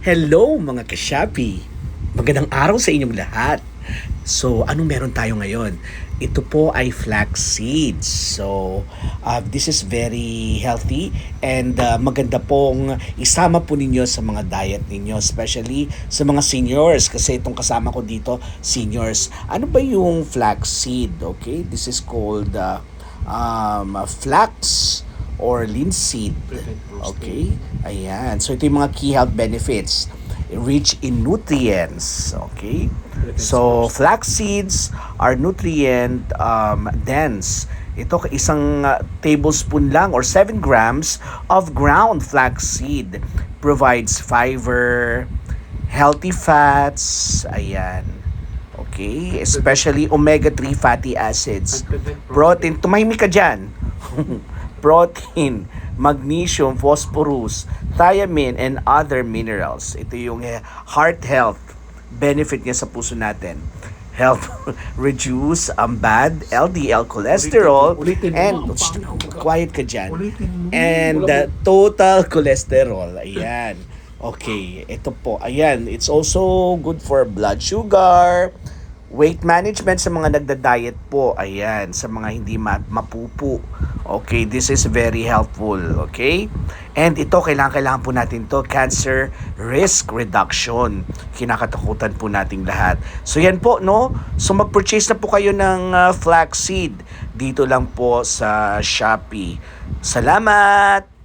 Hello mga ka-Shopee! Magandang araw sa inyong lahat. So, anong meron tayo ngayon? Ito po ay flax seeds. So, this is very healthy and maganda pong isama po ninyo sa mga diet ninyo, especially sa mga seniors kasi itong kasama ko dito, seniors. Ano ba yung flax seed? Okay, this is called flax or linseed. Okay? Ayan. So, ito yung mga key health benefits. Rich in nutrients. Okay? So, flax seeds are nutrient dense. Ito isang tablespoon lang or 7 grams of ground flax seed provides fiber, healthy fats, ayan. Okay? Especially omega-3 fatty acids. Protein. Tumahimik ka dyan. Protein, magnesium, phosphorus, thiamine, and other minerals. Ito yung heart health benefit niya sa puso natin. Help reduce ang bad LDL cholesterol and quiet ka dyan. And total cholesterol. Ayan. Okay, ito po. Ayan, it's also good for blood sugar, weight management sa mga nagda-diet po. Ayan, sa mga hindi mapupu. Okay, this is very helpful. Okay? And ito, kailangan po natin to cancer risk reduction. Kinakatakutan po nating lahat. So yan po, no? So mag-purchase na po kayo ng flaxseed dito lang po sa Shopee. Salamat!